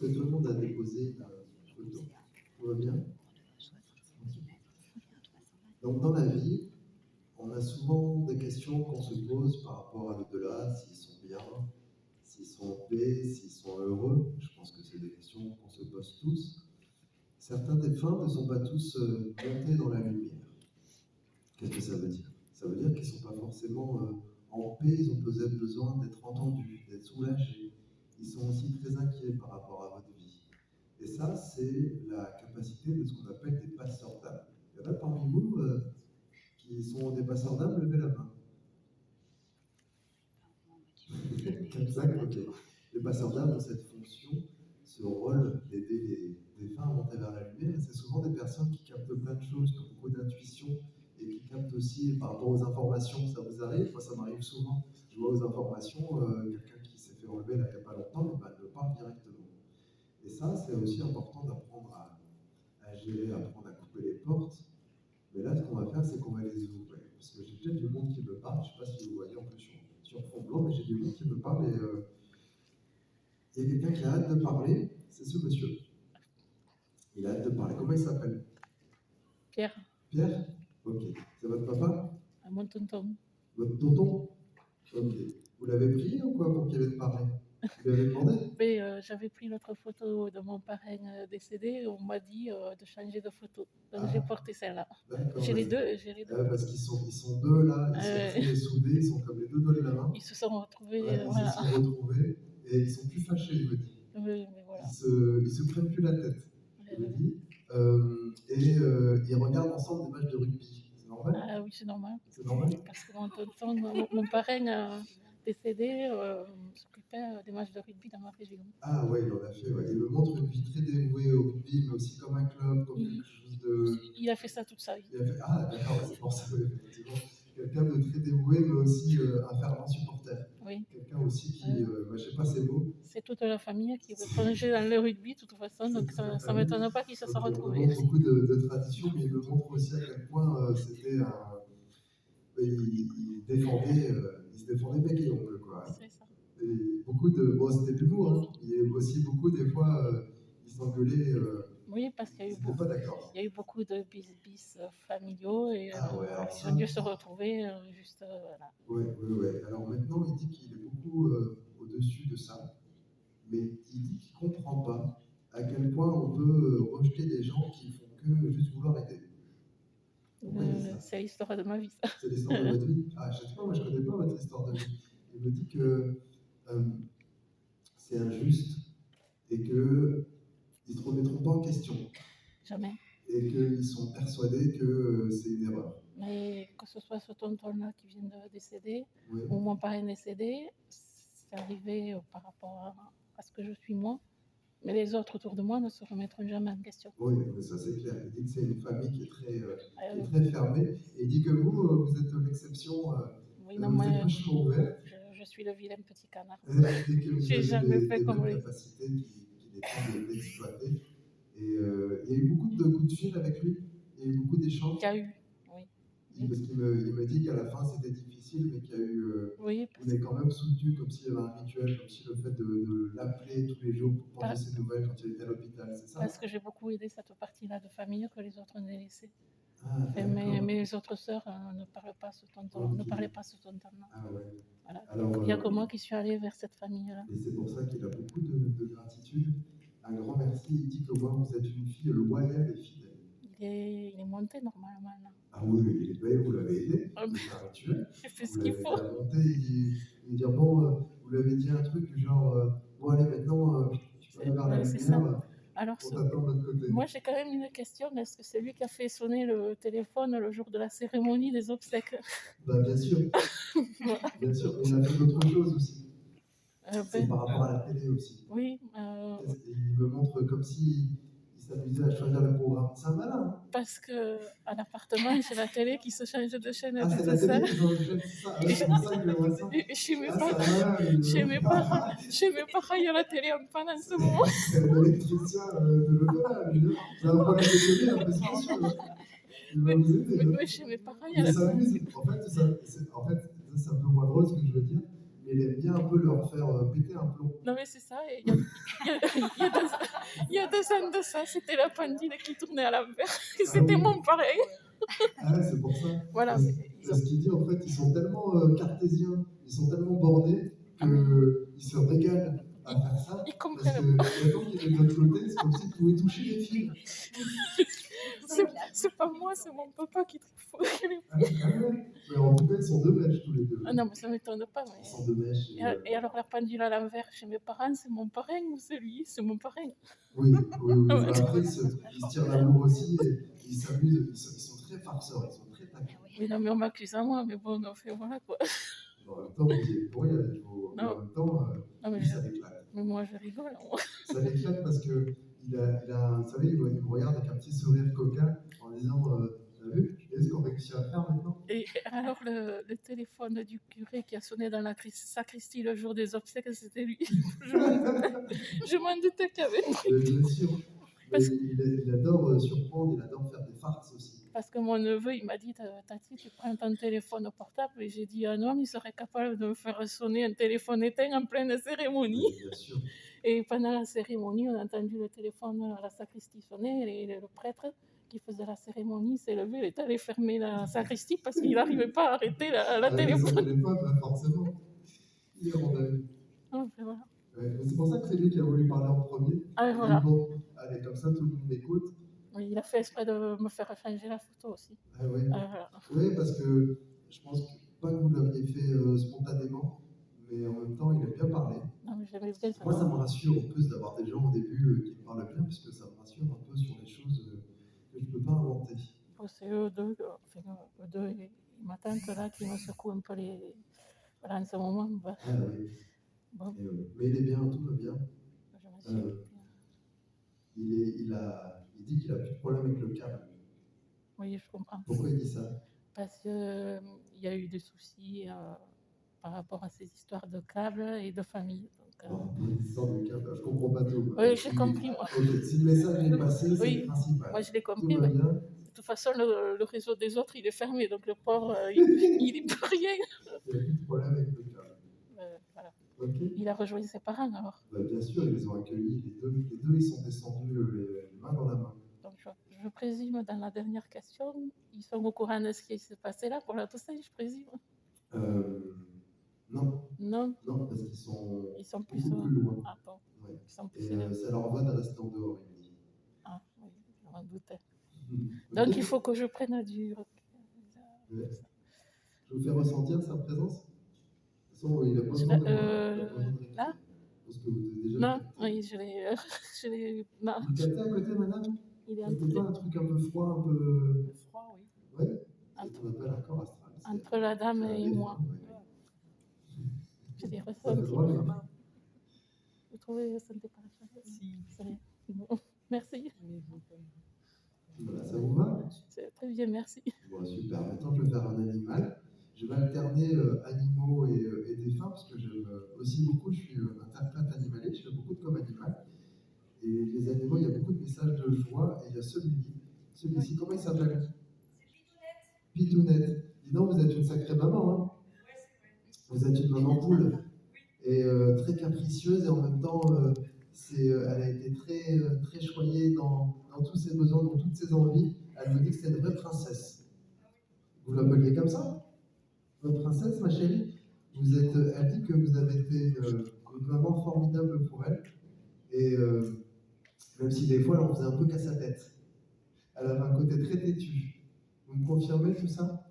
que tout le monde a déposé la photo? Tout va bien? Donc dans la vie, on a souvent des questions qu'on se pose par rapport à l'au-delà, s'ils sont bien, s'ils sont en paix, s'ils sont heureux. Je pense que c'est des questions qu'on se pose tous. Certains défunts ne sont pas tous montés dans la lumière. Qu'est-ce que ça veut dire? Ça veut dire qu'ils ne sont pas forcément en paix, ils ont peut-être besoin d'être entendus, d'être soulagés. Ils sont aussi très inquiets par rapport à votre vie. Et ça, c'est la capacité de ce qu'on appelle des passeurs d'âme. Il y en a parmi vous qui sont des passeurs d'âme, levez la main. Ok. Les passeurs d'âme ont cette fonction, ce rôle d'aider les défunts à monter vers la lumière. Et c'est souvent des personnes qui captent plein de choses, qui ont beaucoup d'intuition et qui captent aussi par rapport aux informations. Ça vous arrive? Moi, ça m'arrive souvent. Je vois aux informations quelqu'un qui s'est fait enlever là, il n'y a pas longtemps, mais elle me parle directement. Et ça, c'est aussi important d'apprendre à gérer, apprendre à couper les portes. Mais là, ce qu'on va faire, c'est qu'on va les ouvrir. Parce que j'ai peut-être du monde qui me parle. Je ne sais pas si vous voyez en plus sur fond blanc, mais j'ai du monde qui me parle. Et il y a quelqu'un qui a hâte de parler. C'est ce monsieur. Il a hâte de parler. Comment il s'appelle? Pierre. Pierre? Ok. C'est votre papa? Mon tonton. Votre tonton? Ok. Vous l'avez prié ou quoi pour qu'il vienne parler? Vous lui avez demandé? Oui, j'avais pris l'autre photo de mon parrain décédé. On m'a dit de changer de photo. Donc j'ai porté celle-là. J'ai les deux. Parce qu'ils sont deux là, ils sont très soudés, ils sont comme les deux doigts de la main. Ils se sont retrouvés. Ils se sont retrouvés et ils sont plus fâchés, il me dit. Oui, mais voilà. Ils se prennent plus la tête, il me dit. Ils regardent ensemble des matchs de rugby. C'est normal? Ah oui, c'est normal. C'est normal? Parce que mon tonton, mon parrain décédé s'occupait des matchs de rugby dans ma région. Ah ouais, il en a fait. Ouais. Il me montre une vie très dévouée au rugby, mais aussi comme un club, comme quelque chose de... Il a fait ça toute sa vie. Ah d'accord, c'est pour ça, effectivement. Quelqu'un de très dévoué, mais aussi un fervent supporter. Oui. Quelqu'un aussi qui, je ne sais pas ses mots. C'est toute la famille qui veut plonger dans le rugby, de toute façon, donc ça ne m'étonne pas qu'ils se soient retrouvés. Il montre beaucoup de traditions, mais il me montre aussi à quel point c'était un... Il se défendait bec et ongle, quoi. C'est ça. Et beaucoup de... Bon, c'était de l'humour, hein. Il y a aussi beaucoup, des fois, ils s'engueulaient... Oui, parce qu'il y a eu beaucoup, il y a eu beaucoup de bis familiaux et ils ont dû se retrouver juste là. Oui. Alors maintenant, il dit qu'il est beaucoup au-dessus de ça, mais il dit qu'il ne comprend pas à quel point on peut rejeter des gens qui font que juste vouloir aider. C'est l'histoire de ma vie, ça. C'est l'histoire de votre vie? Ah, je ne sais pas, moi je ne connais pas votre histoire de vie. Il me dit que c'est injuste et qu'ils ne se remettront pas en question. Jamais. Et qu'ils sont persuadés que c'est une erreur. Mais que ce soit ce tonton-là qui vient de décéder, ou mon parrain décédé, c'est arrivé par rapport à ce que je suis moi. Mais les autres autour de moi ne se remettront jamais en question. Oui, mais ça c'est clair. Il dit que c'est une famille qui est très fermée. Et il dit que vous êtes l'exception. Oui, non, moi, je suis le vilain petit canard. Je n'ai jamais fait comme lui. Capacité qu'il est temps d'exploiter. Et il y a eu beaucoup de coups de fil avec lui. Il y a eu beaucoup d'échanges. Il y a eu, oui. Parce qu'il me dit qu'à la fin c'était difficile, mais qu'il y a eu. Oui. On est quand même soutenu, comme s'il y avait un rituel, comme si le fait de l'appeler tous les jours pour prendre ses nouvelles quand il était à l'hôpital, c'est ça? Parce que j'ai beaucoup aidé cette partie-là de famille que les autres ont laissé. Ah, mes autres sœurs ne parlaient pas ce tonton-là. Ah ouais. Voilà. Alors, il n'y a que moi qui suis allée vers cette famille-là. Et c'est pour ça qu'il a beaucoup de gratitude. Un grand merci. Il dit que moi, vous êtes une fille loyale et fidèle. Il est monté normalement là. Ah oui, il est payé, vous l'avez aidé. C'est un rituel. J'ai fait ce qu'il faut. Il a monté, il dit bon, vous lui avez dit un truc genre bon allez maintenant, tu peux aller vers la lumière. Alors, on t'attend de l'autre côté. Moi j'ai quand même une question, est-ce que c'est lui qui a fait sonner le téléphone le jour de la cérémonie des obsèques? Bien sûr. Bien sûr, mais il a fait d'autres choses aussi. C'est par rapport à la télé aussi. Oui. Il me montre comme si s'amuser à choisir le programme. C'est un malin. Parce qu'à l'appartement, j'ai la télé qui se change de chaîne. Ah, c'est la télé qui change de chaîne, c'est ça. C'est pour ça que je vois ça. Chez mes parents, il y a la télé en panne en ce moment. C'est l'électricien de l'au-delà, lui. C'est un problème de télé un peu spécial. Mais chez mes parents, il y a la télé. En fait, c'est un peu moins drôle ce que je veux dire. mais il aime bien un peu leur faire péter un plomb. Non, mais c'est ça. Et il y a 2 ans de ça, c'était la pendule qui tournait à l'envers. C'était oui. mon pareil. Ah ouais, c'est pour ça. Voilà. Parce qu'il dit, en fait, ils sont tellement cartésiens, ils sont tellement bornés qu'ils se régalent à faire ça. Ils Parce comprennent. que maintenant qu'il est de l'autre côté, c'est comme s'ils pouvaient toucher les fils. C'est pas moi, c'est mon papa qui trouve. Ah ouais. Mais en tout cas, ils sont deux mèches tous les deux. Ah non, mais ça ne m'étonne pas. Ils sont deux mèches. Et alors, la pendule à l'envers chez mes parents, c'est mon parrain ou c'est lui? C'est mon parrain. Oui. Bah, après, ils se tirent l'amour aussi et ils s'amusent. Ils sont très farceurs, ils sont très taquins. Oui, non, mais on m'accuse à moi, mais bon, on fait voilà quoi. En même temps, vous y êtes pour rien. Mais en même temps, lui, ça l'éclate. Mais moi, je rigole. Moi. Ça l'éclate parce que vous savez, il me regarde avec un petit sourire coquin en disant t'as vu, est-ce qu'on réussit à faire maintenant? Et alors, le téléphone du curé qui a sonné dans la sacristie le jour des obsèques, c'était lui. Je m'en doutais qu'il y avait. Bien sûr. Il adore surprendre, il adore faire des farces aussi. Parce que mon neveu, il m'a dit, Tati, tu prends ton téléphone portable. Et j'ai dit, un homme, il serait capable de me faire sonner un téléphone éteint en pleine cérémonie. Oui, bien sûr. Et pendant la cérémonie, on a entendu le téléphone à la sacristie sonner. Et le prêtre qui faisait la cérémonie s'est levé, il est allé fermer la sacristie parce qu'il n'arrivait pas à arrêter la téléphone. Son téléphone, forcément. Il est rondeur. Ah, voilà. C'est pour ça que c'est lui qui a voulu parler en premier. Ah, voilà. Bon, allez, comme ça, tout le monde m'écoute. Oui, il a fait exprès de me faire changer la photo aussi. Ah oui. Voilà. Oui, parce que je pense pas que vous l'aviez fait spontanément, mais en même temps, il a bien parlé. Non, mais j'aimais bien ça. Moi, ça me rassure en plus d'avoir des gens au début qui me parlent bien, parce que ça me rassure un peu sur les choses que je ne peux pas inventer. C'est eux deux, et ma tante là qui me secoue un peu les. Voilà, en ce moment. Bah. Ah oui. Bon. Mais il est bien, tout va bien. Il dit qu'il a plus de problème avec le câble. Oui, je comprends. Pourquoi il dit ça? Parce qu'il y a eu des soucis par rapport à ces histoires de câbles et de famille. Les histoires de câble, je comprends pas tout. Oui, j'ai compris, moi. Okay. Si le message est passé, c'est le principal. Moi, je l'ai compris. Mais de toute façon, le réseau des autres, il est fermé, donc le pauvre, il n'est plus rien. Il n'y a plus de problème avec le câble. Voilà. Okay. Il a rejoint ses parents, alors. Bien sûr, ils les ont accueillis. Les deux ils sont descendus les mains dans la main. Donc, je présume, dans la dernière question, ils sont au courant de ce qui s'est passé là pour la Toussaint, je présume. Non. Non. Non, parce qu'ils sont plus loin. Ah bon. Ouais. Et ça leur va de rester en dehors, il me dit. Ah oui, je m'en doutais. Donc okay. Il faut que je prenne du recul. Ouais. Je vous fais ressentir sa présence. De toute façon, il n'a pas besoin de là. Parce que vous êtes déjà. Non, oui, je l'ai. Non. Vous captez à côté, madame? Il est pas un truc un peu froid, un peu. Froid, oui. Ouais. C'est ce qu'on appelle un corps astral. Entre la dame et moi. Ouais. J'ai des ressentis. Vous trouvez que ça n'était pas la chose? Si. Merci. Voilà, ça vous va? C'est très bien, merci. Bon, super. Maintenant, je vais faire un animal. Je vais alterner animaux et défunts parce que j'aime aussi beaucoup. Je suis interprète animalier, je fais beaucoup de com animal. Et les animaux, il y a beaucoup de messages de joie. Et il y a celui-ci, comment il s'appelle? C'est Pitounette. Pitounette. Dis donc, vous êtes une sacrée maman, hein? Vous êtes une maman poule. Et très capricieuse et en même temps, elle a été très choyée dans tous ses besoins, dans toutes ses envies. Elle me dit que c'est une vraie princesse. Vous l'appeliez comme ça? Votre princesse, ma chérie? Elle dit que vous avez été une maman formidable pour elle. Et même si des fois, elle en faisait un peu qu'à sa tête. Elle avait un côté très têtu. Vous me confirmez tout ça?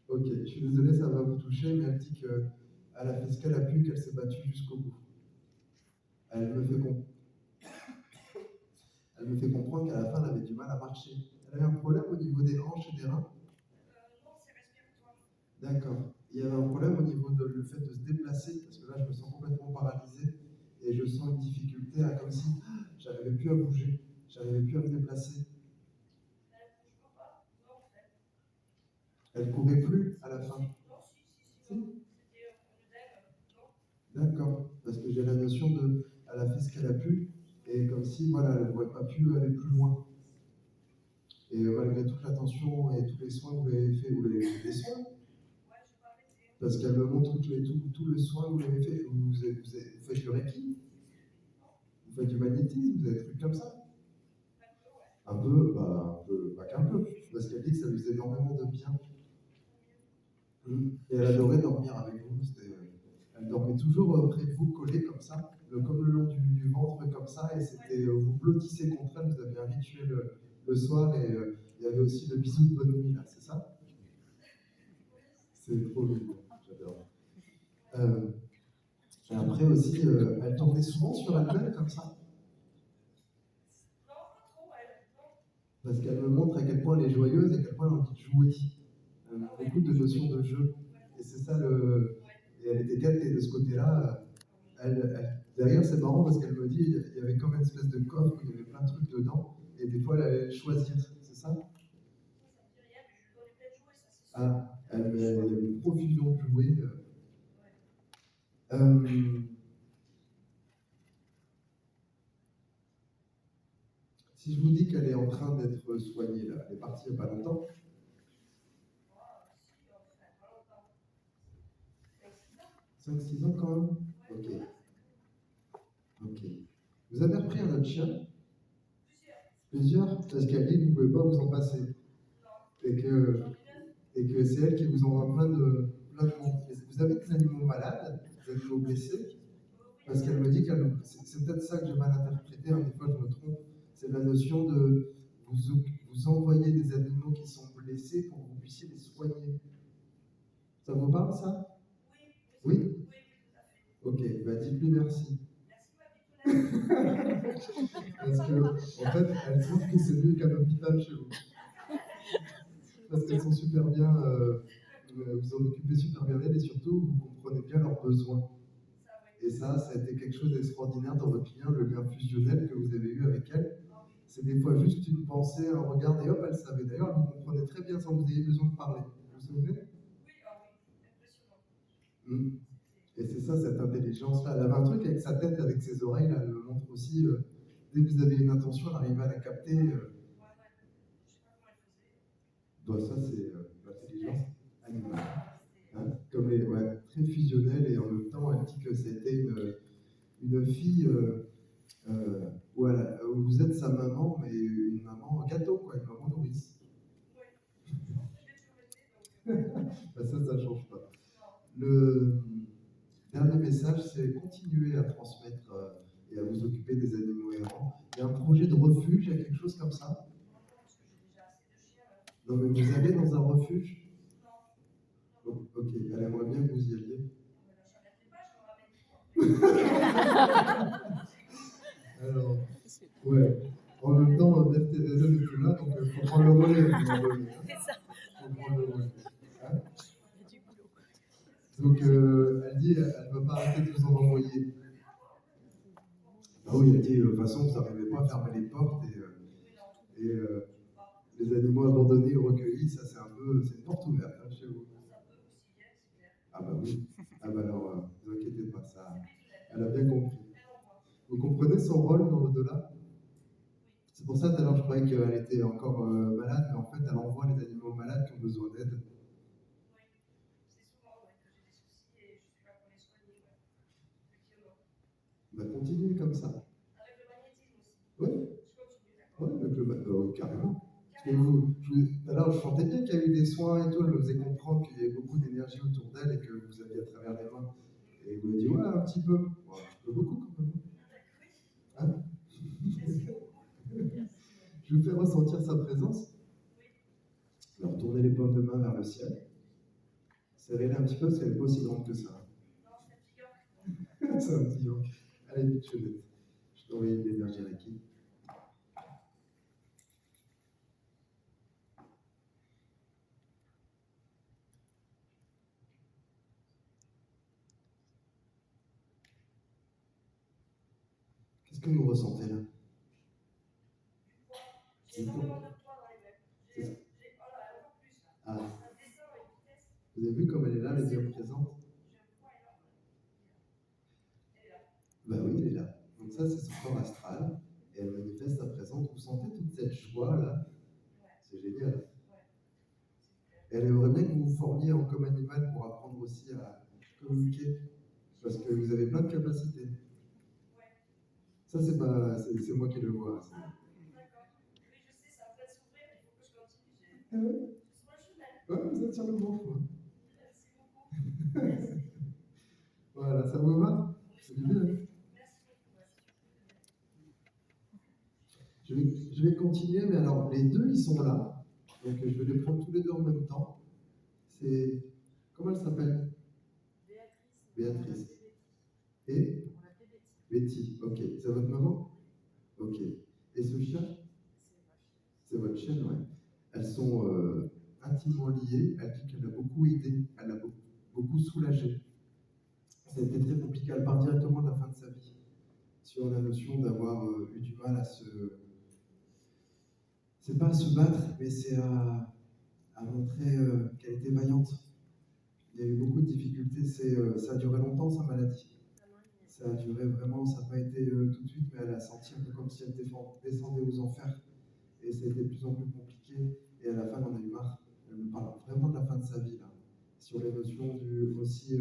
Ok, je suis désolé, ça va vous toucher, mais elle dit qu'elle a fait ce qu'elle a pu, qu'elle s'est battue jusqu'au bout. Elle me fait comprendre qu'à la fin, elle avait du mal à marcher. Elle avait un problème au niveau des hanches et des reins? Non, c'est respiratoire. D'accord. Il y avait un problème au niveau de le fait de se déplacer, parce que là, je me sens complètement paralysé et je sens une difficulté comme si j'arrivais plus à bouger, j'arrivais plus à me déplacer. Elle ne bouge pas, non, en fait. Elle courait plus à la fin? Non, si. C'était un œdème, non. D'accord, parce que j'ai la notion elle a fait ce qu'elle a pu, et comme si, voilà, elle n'aurait pas pu aller plus loin. Et malgré toute l'attention et tous les soins que vous avez fait, vous l'avez fait des soins? Ouais, je vais pas arrêter. Parce qu'elle me montre tout le soin que vous avez fait. Vous faites du Reiki, vous faites du magnétisme, vous avez des trucs comme ça. Un peu, pas qu'un peu. Parce qu'elle dit que ça lui faisait énormément de bien. Et elle adorait dormir avec vous. Elle dormait toujours près de vous, collée comme ça, comme le long du ventre, comme ça. Et c'était, vous blottissez contre elle, vous avez un rituel le soir. Et il y avait aussi le bisou de bonne nuit, là, c'est ça? C'est trop mignon, j'adore. Et après aussi, elle tournait souvent sur elle-même comme ça. Parce qu'elle me montre à quel point elle est joyeuse et à quel point elle a envie de jouer. Beaucoup de notions de jeu. Et c'est ça Et elle était gâtée de ce côté-là. D'ailleurs, c'est marrant parce qu'elle me dit il y avait comme une espèce de coffre où il y avait plein de trucs dedans. Et des fois, elle allait choisir. C'est ça? Ah, il y avait une profusion de jouets. Si je vous dis qu'elle est en train d'être soignée, là, elle est partie il n'y a pas longtemps. 5-6 ans quand même? Ok. Vous avez repris un autre chien? Plusieurs? Parce qu'elle dit que vous ne pouvez pas vous en passer. Et que c'est elle qui vous envoie plein de monde. Vous avez des animaux malades, des animaux blessés? Parce qu'elle me dit c'est peut-être ça que j'ai mal interprété, hein, des fois je me trompe. C'est la notion de vous envoyer des animaux qui sont blessés pour que vous puissiez les soigner. Ça vous parle, ça? Oui? Ok, dites-lui merci. Parce que, en fait, elle trouve que c'est mieux qu'un hôpital chez vous. Parce qu'elles sont super bien, vous en occupez super bien d'elles et surtout, vous comprenez bien leurs besoins. Et ça a été quelque chose d'extraordinaire dans votre lien, le lien fusionnel que vous avez eu avec elle. C'est des fois juste une pensée, un regard, et hop, elle savait. D'ailleurs, elle vous comprenait très bien sans que vous ayez besoin de parler. Vous vous souvenez? Oui. Et c'est ça, cette intelligence-là. Elle avait un truc avec sa tête, avec ses oreilles, là, elle me montre aussi. Dès que vous avez une intention, elle arrive à la capter. Ça, c'est l'intelligence animale. Hein, comme très fusionnelle, et en même temps, elle dit que c'était une fille où vous êtes sa maman, mais une maman gâteau, quoi, une maman nourrice. Ça ne change pas. Le dernier message, c'est continuer à transmettre et à vous occuper des animaux errants. Il y a un projet de refuge, il y a quelque chose comme ça? Non, mais vous allez dans un refuge? Ok, elle aimerait bien que vous y alliez. Alors, ouais. En même temps, Mère Teresa n'est plus là, donc il faut prendre le relais. Faut prendre le relais. Hein? Donc, elle dit, elle ne va pas arrêter de vous en envoyer. Ah oui, elle dit, de toute façon, vous n'arrivez pas à fermer les portes et les animaux abandonnés ou recueillis, ça c'est une porte ouverte hein, chez vous. Ah bah oui. Ah bah alors, ne vous inquiétez pas, ça, elle a bien compris. Vous comprenez son rôle dans l'au-delà? C'est pour ça, tout à l'heure, je croyais qu'elle était encore malade, mais en fait, elle envoie les animaux malades qui ont besoin d'aide. Continuez comme ça. Avec le magnétisme aussi. Oui, avec le carrément. Tout à l'heure, je sentais bien qu'il y a eu des soins et tout, elle me faisait comprendre qu'il y avait beaucoup d'énergie autour d'elle et que vous aviez à travers les mains. Et vous m'avez dit, ouais, un petit peu. Bon, un petit peu beaucoup quand même. Hein? Je vous fais ressentir sa présence. Alors, tournez les paumes de main vers le ciel. Serrez-les un petit peu parce qu'elle n'est pas aussi grande que ça. C'est un petit peu. Allez, vite, Chenette. Je t'ai envoyé de l'énergie Reiki. Qu'est-ce que vous ressentez là? Ah. Vous avez vu comme elle est là, elle est bien présente? Bah oui, elle est là. Donc ça, c'est son corps astral. Et elle manifeste sa présence. Vous sentez toute cette joie là? C'est génial. Et elle aimerait bien que vous vous formiez en comme animal pour apprendre aussi à communiquer, parce que vous avez plein de capacités. Ça, c'est moi qui le vois. Ah, d'accord. Oui, je sais, ça va peut-être s'ouvrir, mais il faut que je continue. Ah ouais? Ouais, vous êtes sur le bon chemin. Merci beaucoup. Merci. Voilà, ça vous va? C'est bien. Merci beaucoup. Je vais continuer, mais alors les deux, ils sont là. Donc je vais les prendre tous les deux en même temps. C'est. Comment elle s'appelle? Béatrice. Et Betty. Ok. C'est votre maman? Ok. Et ce chien? C'est votre chien, ouais. Elles sont intimement liées. Elle dit qu'elle a beaucoup aidé, elle a beaucoup soulagé. Ça a été très compliqué. Elle part directement de la fin de sa vie sur la notion d'avoir eu du mal à se. C'est pas à se battre, mais c'est à montrer qu'elle était vaillante. Il y a eu beaucoup de difficultés. Ça a duré longtemps, sa maladie. Ça a duré vraiment, ça n'a pas été tout de suite, mais elle a senti un peu comme si elle descendait aux enfers. Et ça a été de plus en plus compliqué. Et à la fin, elle en a eu marre. Elle me parle vraiment de la fin de sa vie, là. Sur les notions du aussi,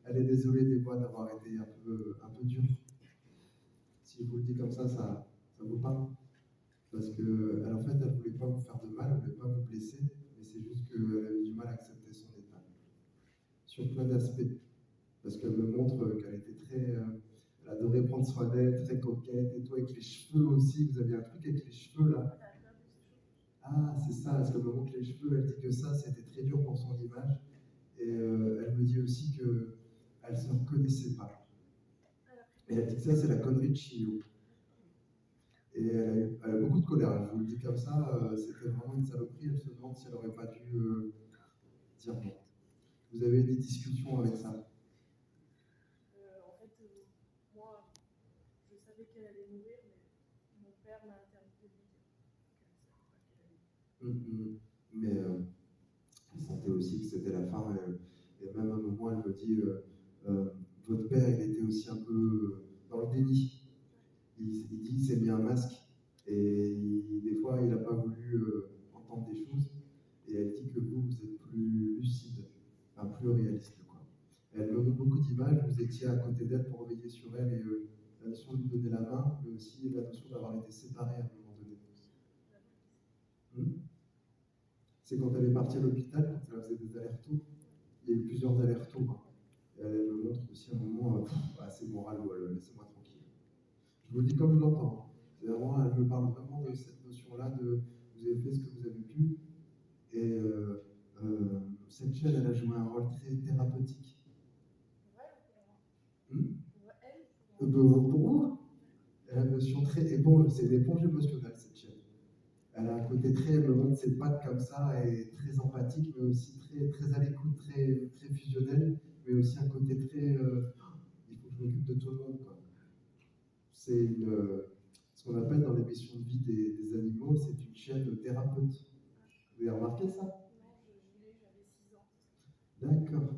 elle est désolée des fois d'avoir été un peu dure. Si je vous le dis comme ça vous parle. Parce que, en fait, elle ne voulait pas vous faire de mal, elle ne voulait pas vous blesser, mais c'est juste qu'elle avait du mal à accepter son état. Sur plein d'aspects. Parce qu'elle me montre qu'elle était très. Elle adorait prendre soin d'elle, très coquette et tout, avec les cheveux aussi. Vous avez un truc avec les cheveux là. Ah, c'est ça, parce qu'elle me montre les cheveux, elle dit que ça, c'était très dur pour son image. Et elle me dit aussi qu'elle ne se reconnaissait pas. Et elle dit que ça, c'est la connerie de Chio. Et elle a beaucoup de colère, je vous le dis comme ça, c'était vraiment une saloperie. Elle se demande si elle n'aurait pas dû dire non. Vous avez des discussions avec ça? En fait, moi, je savais qu'elle allait mourir, mais mon père m'a interdit de lui dire qu'elle ne savait pas qu'elle allait mourir. Mais elle sentait aussi que c'était la fin. Et même à un moment, elle me dit votre père, il était aussi un peu dans le déni. Il dit qu'il s'est mis un masque. Et des fois, il n'a pas voulu entendre des choses. Et elle dit que vous êtes plus lucide, enfin, plus réaliste. Quoi. Elle me donne beaucoup d'images. Vous étiez à côté d'elle pour veiller sur elle et la notion de lui donner la main, mais aussi la notion d'avoir été séparés à un moment donné. C'est quand elle est partie à l'hôpital, quand elle faisait des allers-retours. Il y a eu plusieurs allers-retours. Hein. Et elle me montre aussi un moment assez moral où laissez-moi tranquille. Je vous le dis comme je l'entends. C'est vraiment, elle me parle vraiment de cette notion-là de vous avez fait ce que vous avez pu. Et cette chaîne, elle a joué un rôle très thérapeutique. Pour vous, elle a une notion très éponge, c'est une éponge émotionnelle cette chaîne. Elle a un côté très, elle me montre ses pattes comme ça, et très empathique, mais aussi très à l'écoute, très fusionnel, mais aussi un côté très, il faut que je m'occupe de tout le monde. Quoi. C'est ce qu'on appelle dans l'émission de vie des animaux, c'est une chaîne thérapeute. Vous avez remarqué ça? Non, je l'ai, j'avais 6 ans. D'accord.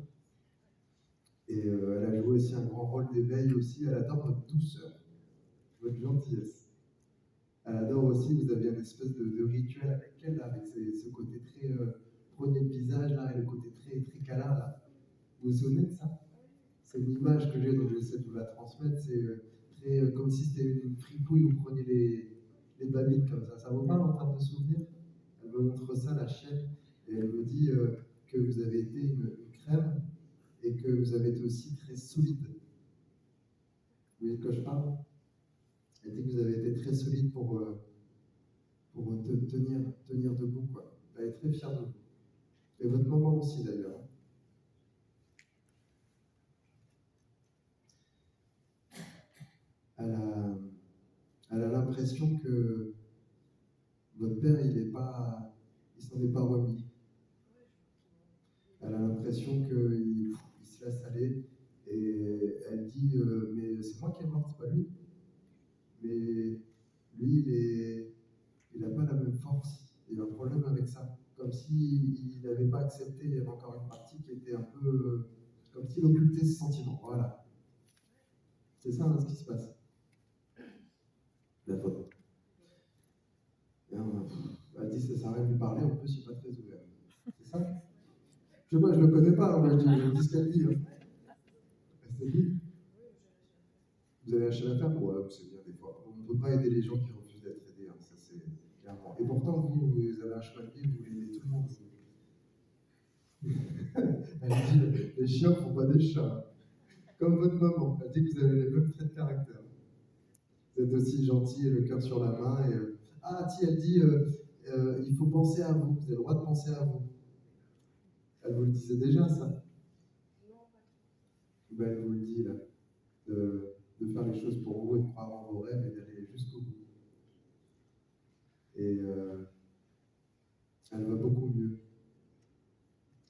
Et elle a joué aussi un grand rôle d'éveil aussi. Elle adore votre douceur, votre gentillesse. Elle adore aussi, vous avez une espèce de rituel avec elle, là, avec ce côté très prenez le visage, là, et le côté très câlin, là. Vous vous souvenez de ça? C'est une image que j'ai, donc j'essaie de vous la transmettre. C'est très comme si c'était une fripouille, vous preniez les babines comme ça. Ça vous parle en termes de souvenirs? Elle me montre ça, la chienne, et elle me dit que vous avez été une crème et que vous avez été aussi très solide. Vous voyez de quoi je parle? Elle dit que vous avez été très solide pour tenir debout, quoi. Elle est très fière de vous. Et votre maman aussi, d'ailleurs. Elle a l'impression que votre père, il s'en est pas remis. Elle a l'impression qu'il se laisse aller. Et elle dit, mais c'est moi qui est mort, c'est pas lui. Mais lui, il n'a pas la même force. Il a un problème avec ça. Comme s'il n'avait pas accepté, il y avait encore une partie qui était un peu comme s'il occultait ses sentiments. Voilà. C'est ça ce qui se passe. La faute. Elle dit ça sert à rien de lui parler, en plus il n'est pas très ouvert. C'est ça? Je sais pas, je le connais pas, alors je dis ce qu'elle dit. Hein. Elle dit. Vous avez lâché l'affaire? Ouais, c'est bien des fois. On ne peut pas aider les gens qui refusent d'être aidés, hein, ça c'est clairement. Et pourtant, vous avez un cheval de vie, vous voulez aider tout le monde. Elle dit, les chiens ne font pas des chats. Comme votre maman, elle dit que vous avez les mêmes traits de caractère. Vous êtes aussi gentil et le cœur sur la main. Et, ah, si, elle dit, il faut penser à vous, vous avez le droit de penser à vous. Elle vous le disait déjà, ça? Ben, elle vous le dit, là, de faire les choses pour vous et de croire en vos rêves et d'aller jusqu'au bout. Et elle va beaucoup mieux.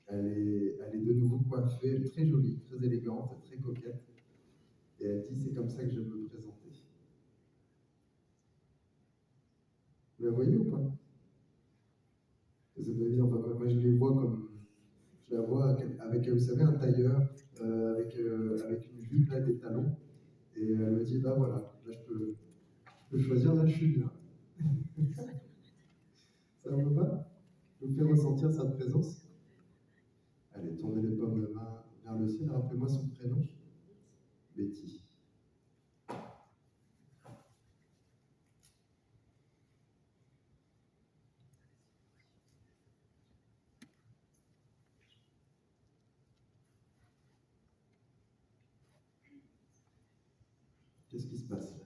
Elle est de nouveau coiffée, très jolie, très élégante, très coquette. Et elle dit, c'est comme ça que je veux me présenter. Vous la voyez ou pas? C'est pas évident. Enfin, moi, je les vois comme... Je la vois avec, vous savez, un tailleur, avec une jupe, là, des talons. Et elle me dit, bah voilà, là, je peux choisir, là, je suis bien. Ça ne vous pas? Je vous fais ressentir sa présence. Allez, tournez les paumes de main vers le ciel. Rappelez-moi son prénom. Betty. Qu'est-ce qui se passe là?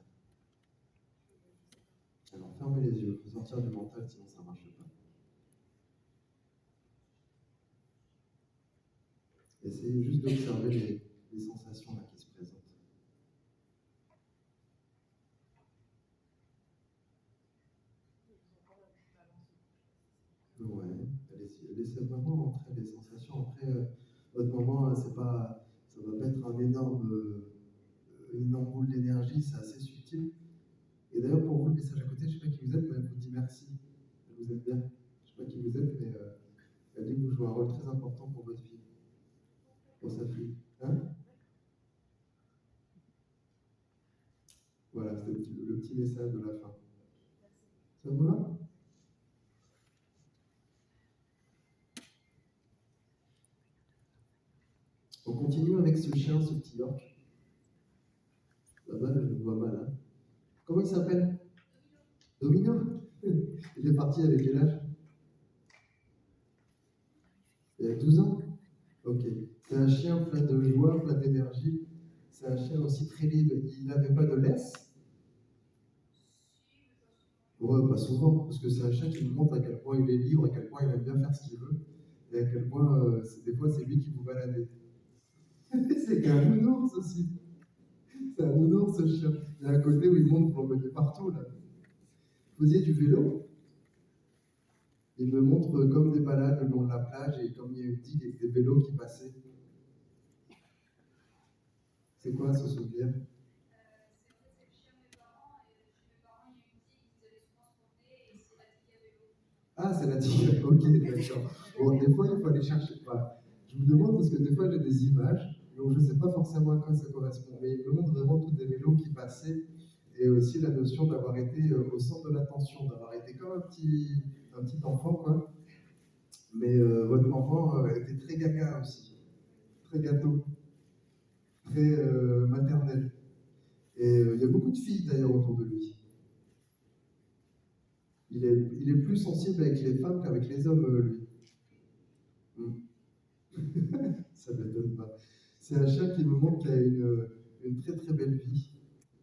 Alors, fermez les yeux. Il faut sortir du mental, sinon ça ne marche pas. Essayez juste d'observer les sensations là qui se présentent. Ouais, laissez vraiment rentrer les sensations. Après, votre moment, ça va pas être une énorme boule d'énergie, c'est assez subtil. Et d'ailleurs, pour vous, le message à côté, je ne sais pas qui vous êtes, mais elle vous dit merci. Elle vous aime bien. Je ne sais pas qui vous êtes, mais elle dit que vous jouez un rôle très important pour votre fille, pour sa fille. Hein? Voilà, c'était le petit message de la fin. Ça vous va? On continue avec ce chien, ce petit York. Là-bas, je le vois mal. Hein. Comment il s'appelle? Domino. Il est parti avec quel âge? Il a 12 ans. Ok. C'est un chien plein de joie, plein d'énergie. C'est un chien aussi très libre. Il n'avait pas de laisse. Ouais, pas souvent, parce que c'est un chien qui nous montre à quel point il est libre, à quel point il aime bien faire ce qu'il veut, et à quel point, des fois, c'est lui qui vous balade. C'est un nounours aussi. C'est un nounours, ce chien. Il y a un côté où il monte pour l'emmener partout, là. Vous faisiez du vélo? Il me montre comme des balades le long de la plage, et comme il y a une digue et des vélos qui passaient. C'est quoi ce souvenir? Ah, c'est la digue, ok, d'accord. Bon, des fois, il faut aller chercher. Enfin, je vous demande parce que des fois, j'ai des images, donc je ne sais pas forcément à quoi ça correspond, mais il me montre vraiment tous des vélos qui passaient, et aussi la notion d'avoir été au centre de l'attention, d'avoir été comme un petit enfant, quoi. Mais votre enfant était très gaga aussi, très gâteau, très maternel. Et il y a beaucoup de filles d'ailleurs autour de lui. Il est plus sensible avec les femmes qu'avec les hommes, lui. Ça ne m'étonne pas. C'est un chien qui me montre qu'il a une très très belle vie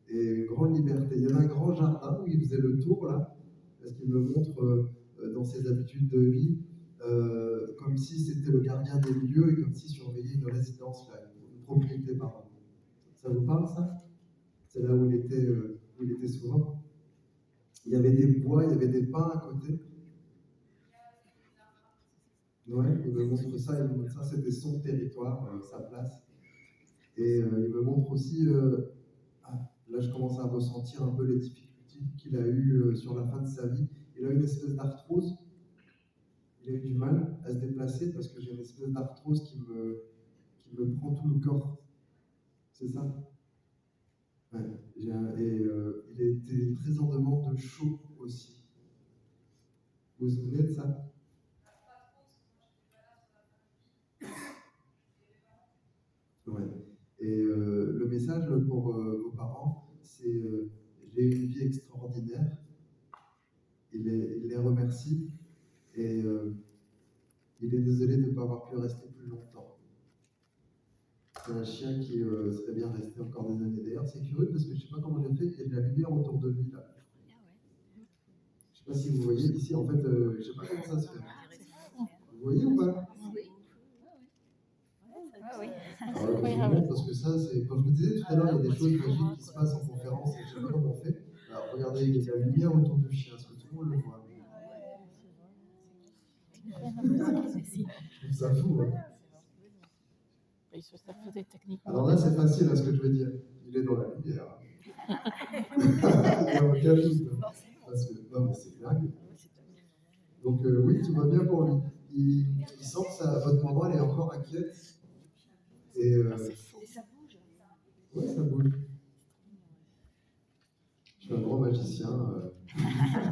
et une grande liberté. Il y avait un grand jardin où il faisait le tour là, parce qu'il me montre dans ses habitudes de vie, comme si c'était le gardien des lieux et comme s'il surveillait une résidence, là, une propriété, pardon. Ça vous parle ça? C'est là où il était souvent. Il y avait des bois, il y avait des pins à côté. Ouais, il me montre ça, c'était son territoire, sa place. Et il me montre aussi, là je commence à ressentir un peu les difficultés qu'il a eues sur la fin de sa vie. Il a une espèce d'arthrose, il a eu du mal à se déplacer parce que j'ai une espèce d'arthrose qui me prend tout le corps. C'est ça? Ouais. Il a été très en demande de chaud aussi. Vous vous souvenez de ça? message pour vos parents, c'est j'ai eu une vie extraordinaire. Il les remercie et il est désolé de ne pas avoir pu rester plus longtemps. C'est un chien qui serait bien resté encore des années. D'ailleurs, c'est curieux parce que je ne sais pas comment j'ai fait, il y a de la lumière autour de lui là. Je ne sais pas si vous voyez ici, en fait, je ne sais pas comment ça se fait. Vous voyez ou pas? Oui. Alors, je vous montre parce que ça, c'est comme je vous disais tout à l'heure, il y a des choses magiques qui se passent en conférence et je ne sais pas comment on fait. Alors, regardez, il y a de la lumière autour du chien, est-ce que tout le monde le voit? Je trouve ça fou, hein. Il se sert des techniques. Alors là, c'est facile à ce que je veux dire. Il est dans la lumière. Il n'y a aucun doute. Parce que, non, mais c'est dingue. Donc, oui, tout va bien pour lui. Il sent que votre maman, elle est encore inquiète. Et ça bouge. oui, ça bouge. Je suis un grand magicien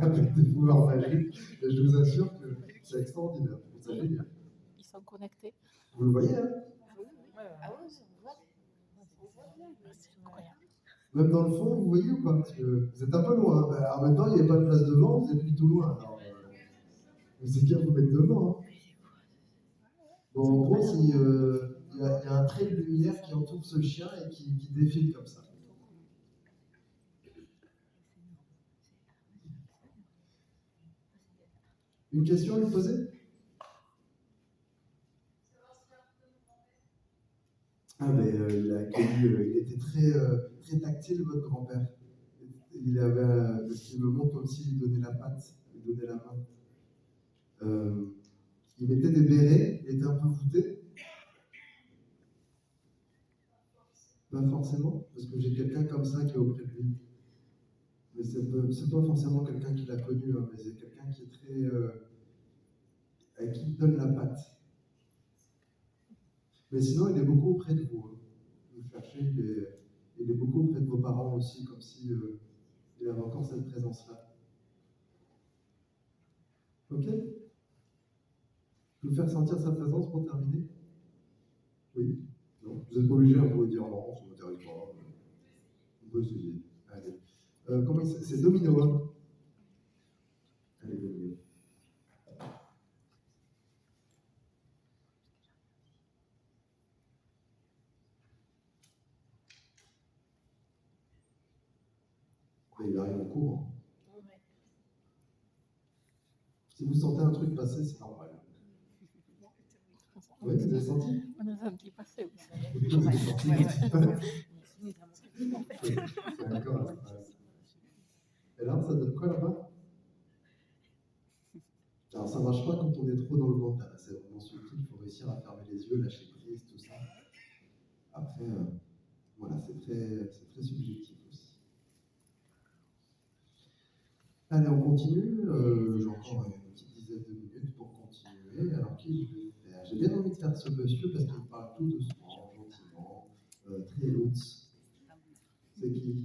avec des pouvoirs magiques. Et je vous assure que c'est extraordinaire. C'est génial. Ils sont connectés. Vous le voyez, hein? Ah oui, C'est incroyable. Même dans le fond, vous voyez ou pas? Parce que vous êtes un peu loin. Ben, en même temps, il n'y a pas de place devant, vous êtes plutôt loin. Alors, c'est bien vous mettre devant. Hein. Bon, en gros, il y a un trait de lumière qui entoure ce chien et qui défile comme ça. Une question à lui poser? Ah, mais il a accueilli, il était très tactile, votre grand-père. Il avait, parce qu'il me montre comme s'il donnait la patte, il donnait la main. Il mettait des bérets, il était un peu voûté. Pas forcément, parce que j'ai quelqu'un comme ça qui est auprès de lui. Mais c'est pas forcément quelqu'un qui l'a connu, hein, mais c'est quelqu'un qui est très. À qui il donne la patte. Mais sinon, il est beaucoup auprès de vous. Hein. Vous cherchez, il est beaucoup auprès de vos parents aussi, comme si il avait encore cette présence-là. Ok? Je vais vous faire sentir sa présence pour terminer? Oui? Non? Vous n'êtes pas obligé à vous dire non, ça ne m'intéresse pas. On peut essayer. Allez. Comment c'est Domino, hein? Allez, Domino. Il arrive en cours. Si vous sentez un truc passer, c'est normal. Oui, vous avez senti? On nous a dit passer aussi. Vous avez senti? C'est encore un stress. Et là, ça donne quoi là-bas? Alors, ça ne marche pas quand on est trop dans le mental. C'est vraiment subtil, il faut réussir à fermer les yeux, lâcher prise, tout ça. Après, voilà, c'est très subjectif aussi. Allez, on continue. J'ai encore une petite dizaine de minutes pour continuer. Alors, qui je vais faire? J'ai bien envie de faire ce monsieur parce qu'il parle tout doucement, gentiment, très roots. C'est qui?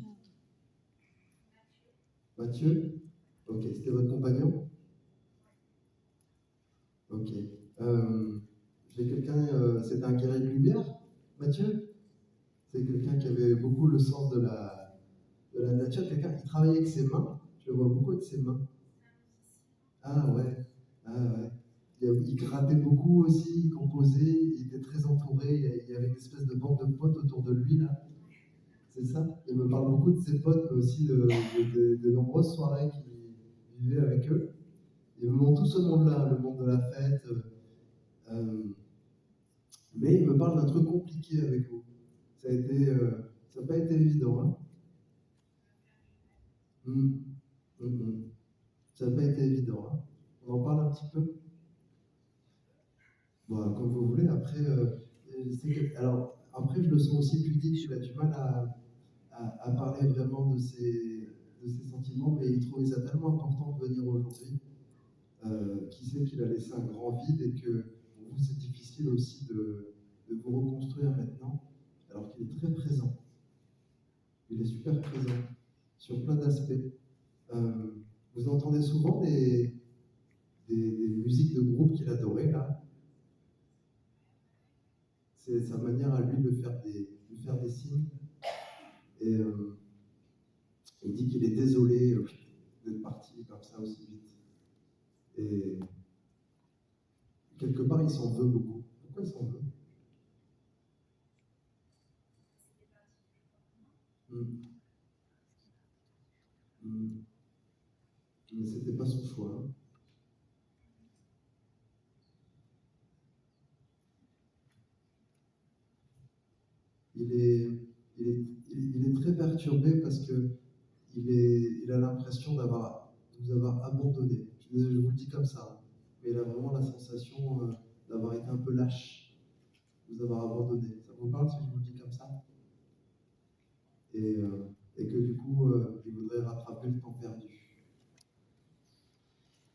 Mathieu? Ok, c'était votre compagnon? Ok. J'ai quelqu'un, c'était un guerrier de lumière, Mathieu? C'est quelqu'un qui avait beaucoup le sens de la nature, quelqu'un qui travaillait avec ses mains. Je le vois beaucoup avec ses mains. Ah ouais. Il grattait beaucoup aussi, il composait, il était très entouré, il y avait une espèce de bande de potes autour de lui là. C'est ça? Il me parle beaucoup de ses potes, mais aussi de nombreuses soirées qu'il vivait avec eux. Il me montre tout ce monde-là, le monde de la fête. Mais il me parle d'un truc compliqué avec vous. Ça n'a pas été évident. Hein. Ça n'a pas été évident. Hein. On en parle un petit peu? Bon, comme vous voulez. Après, alors, après, je le sens aussi pudique. Il a du mal à parler vraiment de ses sentiments, mais il trouvait ça tellement important de venir aujourd'hui. Qui sait qu'il a laissé un grand vide et que pour vous, c'est difficile aussi de vous reconstruire maintenant, alors qu'il est très présent. Il est super présent sur plein d'aspects. Vous entendez souvent des musiques de groupe qu'il adorait, là. C'est sa manière à lui de faire des signes. Et il dit qu'il est désolé d'être parti comme ça aussi vite. Et quelque part, il s'en veut beaucoup. Pourquoi il s'en veut? Mais c'était pas son choix. Hein. Il est très perturbé parce que il a l'impression de vous avoir abandonné. Je vous le dis comme ça, mais il a vraiment la sensation d'avoir été un peu lâche, de vous avoir abandonné. Ça vous parle si je vous le dis comme ça? Et que du coup, il voudrait rattraper le temps perdu.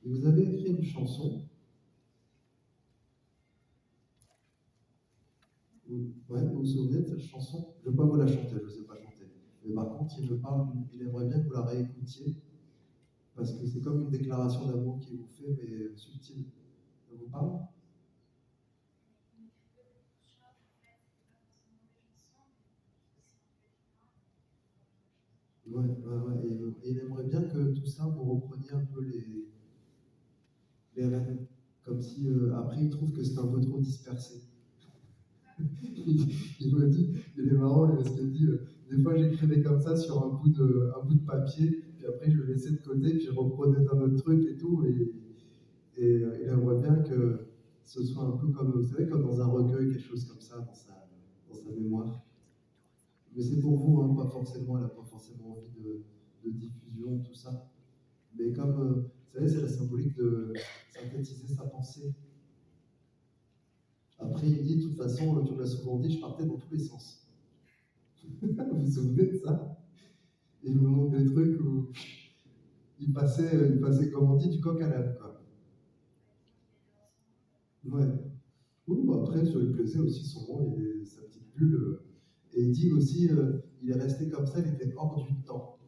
Et vous avez écrit une chanson. Vous vous souvenez de cette chanson? Je ne vais pas vous la chanter, je ne sais pas chanter. Mais par contre, il aimerait bien que vous la réécoutiez, parce que c'est comme une déclaration d'amour qu'il vous fait, mais subtile. Ça vous parle? Ouais. Et il aimerait bien que tout ça, vous repreniez un peu les rênes. Comme si, après, il trouve que c'est un peu trop dispersé. Il me dit, il est marrant, parce qu'il dit, des fois j'écrivais comme ça sur un bout de papier, puis après je le laissais de côté, puis je reprenais un autre truc et tout, et il aimerait bien que ce soit un peu comme, vous savez, comme dans un recueil, quelque chose comme ça, dans sa mémoire. Mais c'est pour vous, hein, pas forcément, elle n'a pas forcément envie de diffusion, tout ça. Mais comme, vous savez, c'est la symbolique de synthétiser sa pensée. Après, il dit, de toute façon, tu me l'as souvent dit, je partais dans tous les sens. Vous vous souvenez de ça? Il me montre des trucs où il passait, comme on dit, du coq à l'âne, quoi. Ouais. Oui, bah après, sur le plaisait aussi son nom, il a sa petite bulle. Et il dit aussi, il est resté comme ça, il était hors du temps.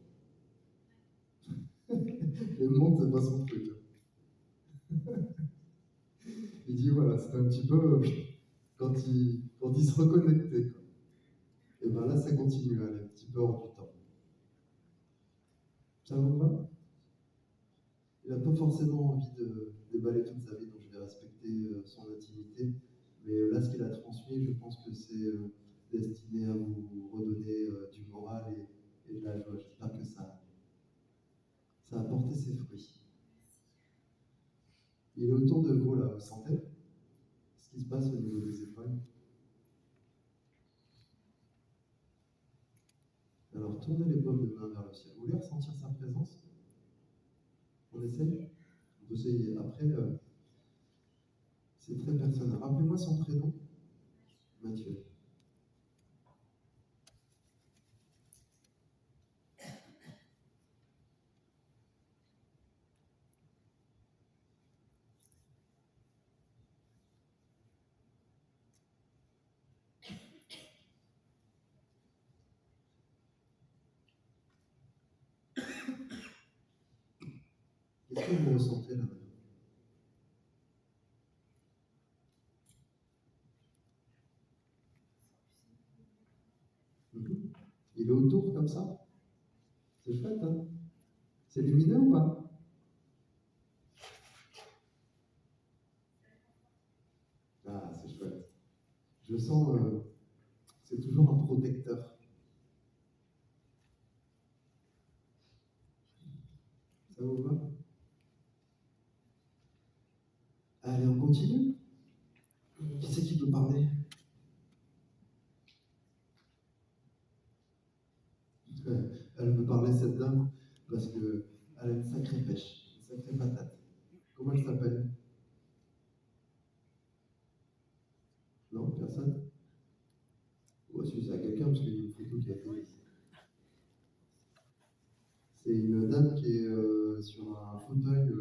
Le monde, c'est pas son truc. Il dit, voilà, c'était un petit peu quand il se reconnectait, quoi. Et ben là, ça continue à aller un petit peu hors du temps. Ça vous va? Il n'a pas forcément envie de déballer toute sa vie, donc je vais respecter son intimité. Mais là, ce qu'il a transmis, je pense que c'est destiné à vous redonner du moral et de la joie. J'espère que ça a porté ses fruits. Il est autour de vous, là, vous sentez ce qui se passe au niveau des épaules? Alors, tournez les paumes de main vers le ciel. Vous voulez ressentir sa présence? On essaye? On peut essayer. Après, c'est très personnel. Rappelez-moi son prénom. Mathieu. Qu'est-ce que vous ressentez là? Il est autour comme ça? C'est chouette, hein? C'est lumineux ou pas? Ah, c'est chouette. Je sens, c'est toujours un protecteur. Ça vous va? Allez, on continue? Qui c'est qui peut parler? Elle veut parler, cette dame, parce qu'elle a une sacrée pêche, une sacrée patate. Comment elle s'appelle? Non, personne? Ouais, si c'est à quelqu'un, parce qu'il y a une photo qui a été mise. C'est une dame qui est sur un fauteuil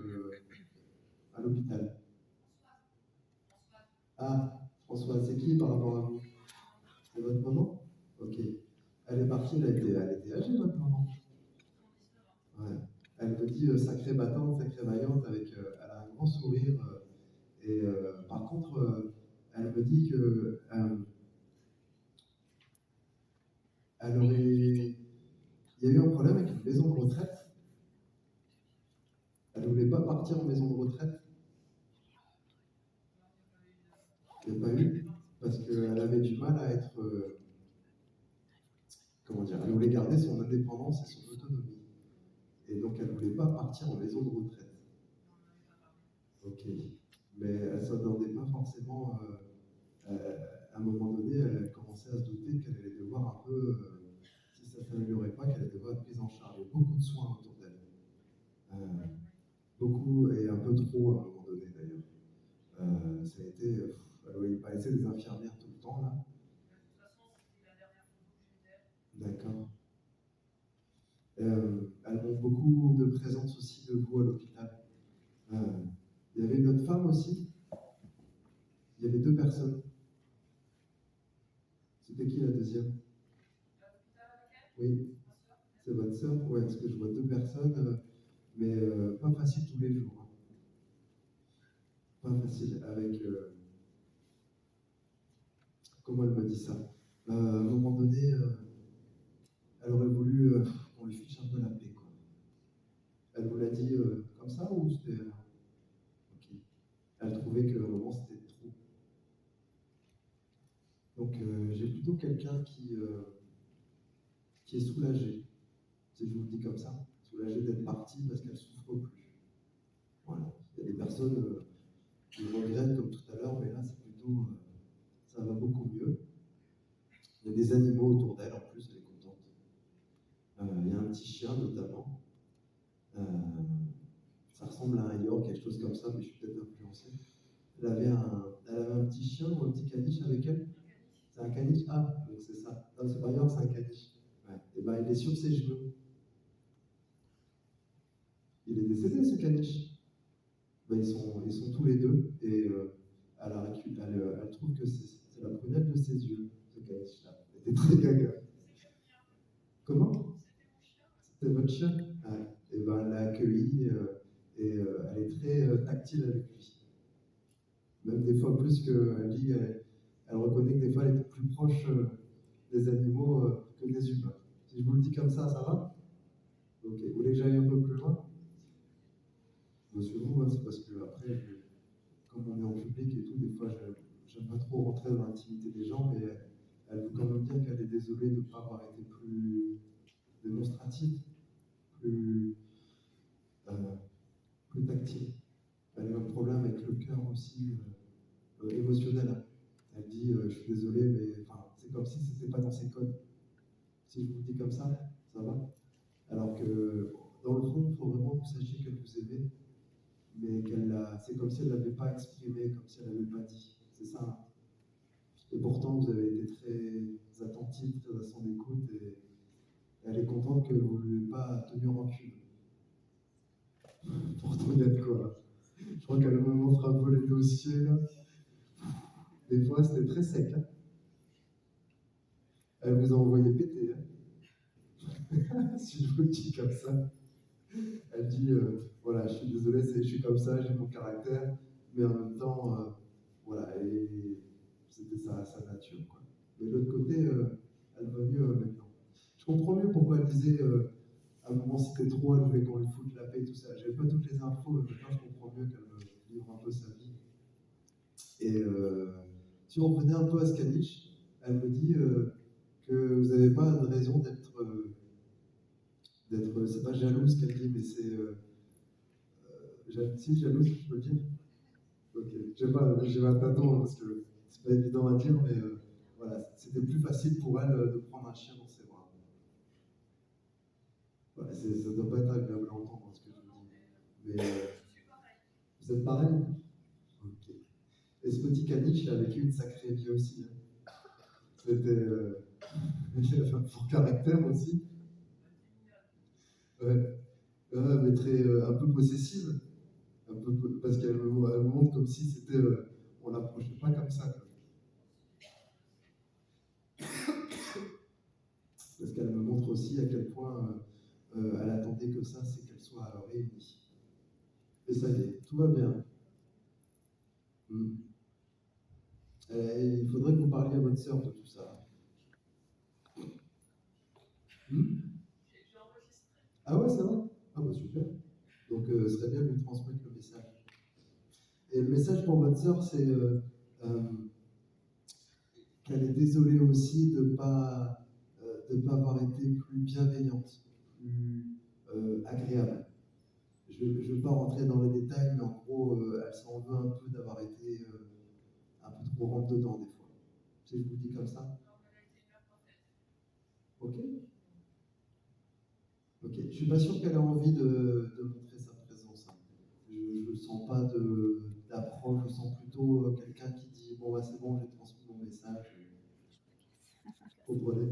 à l'hôpital. Ah, François, c'est qui par rapport à vous? C'est votre maman? Ok. Elle est partie, elle était âgée, votre maman. Ouais. Elle me dit sacrée battante, sacrée vaillante, elle a un grand sourire. Par contre, elle me dit que elle aurait maison de retraite. Elle ne voulait pas partir en maison de retraite. Il n'y a pas eu, parce qu'elle avait du mal à être, comment dire, elle voulait garder son indépendance et son autonomie. Et donc elle ne voulait pas partir en maison de retraite. Ok. Mais elle ne s'attendait pas forcément, à un moment donné, elle commençait à se douter qu'elle allait devoir un peu, si ça ne s'améliorait pas, qu'elle allait devoir être prise en charge. Il y a beaucoup de soins autour d'elle. Beaucoup, et un peu trop à un moment donné d'ailleurs. Ça a été, il paraissait des infirmières tout le temps là. D'accord. Elles ont beaucoup de présence aussi de vous à l'hôpital. Il y avait une autre femme aussi. Il y avait 2 personnes. C'était qui la deuxième? Oui. C'est votre sœur? Ouais, parce que je vois 2 personnes, mais pas facile tous les jours. Pas facile avec. Comment elle m'a dit ça? À un moment donné, elle aurait voulu qu'on lui fiche un peu la paix, quoi. Elle vous l'a dit comme ça ou c'était. Ok. Elle trouvait qu'à un moment c'était trop. Donc j'ai plutôt quelqu'un qui est soulagé, si je vous le dis comme ça, soulagé d'être partie parce qu'elle ne souffre plus. Voilà. Il y a des personnes qui regrettent comme tout à l'heure, mais là c'est plutôt. Ça va beaucoup mieux. Il y a des animaux autour d'elle en plus, elle est contente. Il y a un petit chien notamment. Ça ressemble à un York, quelque chose comme ça, mais je suis peut-être influencé. Elle avait un petit chien ou un petit caniche avec elle. C'est un caniche? Ah, donc c'est ça. Non, c'est pas York, c'est un caniche. Ouais. Et ben, il est sur ses genoux. Il est décédé, ce caniche. Ben, ils sont tous les deux, et elle trouve que c'est la prunelle de ses yeux, ce caniche-là. Elle était très gaga. Comment? C'était votre chien? Ouais. Et ben, elle l'a accueilli, et elle est très tactile avec lui. Même des fois plus qu'elle dit, elle reconnaît que des fois elle est plus proche des animaux que des humains. Si je vous le dis comme ça va? Ok, vous voulez que j'aille un peu plus loin? Monsieur vous, c'est parce que après, comme on est en public et tout, des fois j'aime pas trop rentrer dans l'intimité des gens, mais elle veut quand même dire qu'elle est désolée de ne pas avoir été plus démonstrative, plus tactile. Elle a eu un problème avec le cœur aussi émotionnel. Elle dit je suis désolée, mais c'est comme si c'était pas dans ses codes. Si je vous le dis comme ça va? Alors que dans le fond, il faut vraiment que vous sachiez qu'elle vous aimait, mais c'est comme si elle ne l'avait pas exprimé, comme si elle n'avait pas dit. C'est ça. Et pourtant, vous avez été très attentif, très à son écoute, et elle est contente que vous ne lui ayez pas tenu rancune. Pourtant, il y a de quoi. Je crois qu'elle me montre un peu les dossiers, là. Des fois, c'était très sec. Hein. Elle vous a envoyé péter. Hein. Si je vous le dis comme ça. Elle dit, voilà, je suis désolé, je suis comme ça, j'ai mon caractère, mais en même temps, voilà, c'était sa nature. Quoi. Mais de l'autre côté, elle va mieux maintenant. Je comprends mieux pourquoi elle disait, à un moment c'était trop, elle voulait qu'on lui foute la paix, tout ça. J'avais pas toutes les infos, mais maintenant je comprends mieux qu'elle me livre un peu sa vie. Et si on revenait un peu à ce caniche, elle me dit que vous n'avez pas de raison d'être c'est pas jalouse qu'elle dit, mais c'est si jalouse, je peux le dire. Ok, j'ai pas t'attendre parce que c'est pas évident à dire, mais voilà, c'était plus facile pour elle de prendre un chien dans ses bras. Voilà, ça doit pas être agréable à entendre ce que je vous dis, mais vous êtes pareil. Ok. Et ce petit caniche, il a vécu une sacrée vie aussi. Hein. C'était il avait un fort caractère aussi. Ouais. Mais un peu possessive, parce qu'elle me montre comme si c'était, on l'approchait pas comme ça. Quoi. Parce qu'elle me montre aussi à quel point elle attendait que ça, c'est qu'elle soit réunie. Et ça y est, tout va bien. Il faudrait que vous parliez à votre sœur de tout ça. Ah ouais, ça va? Ah bah super. Donc, ce serait bien de lui transmettre le message. Et le message pour votre sœur, c'est qu'elle est désolée aussi de ne pas avoir été plus bienveillante, plus agréable. Je ne vais pas rentrer dans les détails, mais en gros, elle s'en veut un peu d'avoir été un peu trop rentre dedans des fois. Si je vous dis comme ça. Ok. Ok. Je suis pas sûr qu'elle ait envie de montrer sa présence. Hein. Je ne sens pas d'approche, je sens plutôt quelqu'un qui dit bon bah c'est bon, j'ai transmis mon message. Vous comprenez?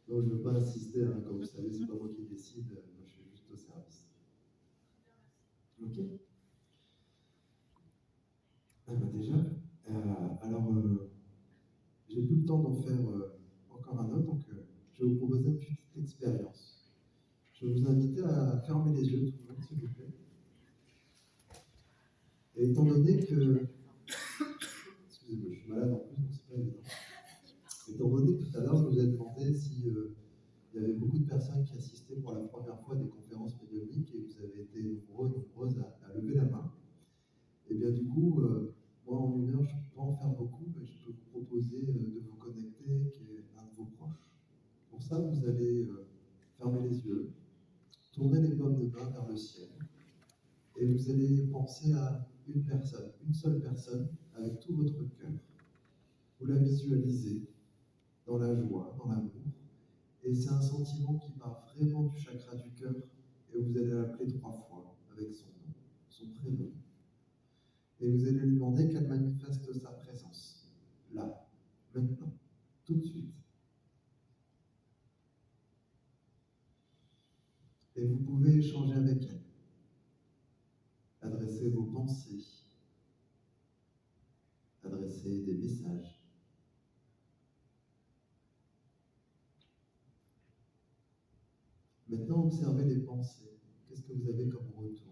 Donc je ne veux pas insister, hein, comme vous savez, c'est pas moi qui décide, moi je suis juste au service. Ok. Ah bah déjà, j'ai plus le temps d'en faire encore un autre, donc je vais vous proposer une petite expérience. Je vais vous inviter à fermer les yeux, tout le monde, s'il vous plaît. Et étant donné que... Excusez-moi, je suis malade en plus, donc c'est pas évident. Étant donné que tout à l'heure, je vous ai demandé si il y avait beaucoup de personnes qui assistaient pour la première fois à des conférences médiumniques et vous avez été nombreuses à lever la main. Et bien du coup, moi en 1 heure, je ne peux pas en faire beaucoup, mais je peux vous proposer de vous connecter avec un de vos proches. Pour ça, vous allez fermer les yeux, tourner les paumes de main vers le ciel, et vous allez penser à une personne, une seule personne, avec tout votre cœur. Vous la visualisez dans la joie, dans l'amour, et c'est un sentiment qui part vraiment du chakra du cœur, et vous allez l'appeler 3 fois avec son nom, son prénom. Et vous allez lui demander qu'elle manifeste sa présence, là, maintenant, tout de suite. Et vous pouvez échanger avec elle, adresser vos pensées, adresser des messages. Maintenant, observez les pensées. Qu'est-ce que vous avez comme retour?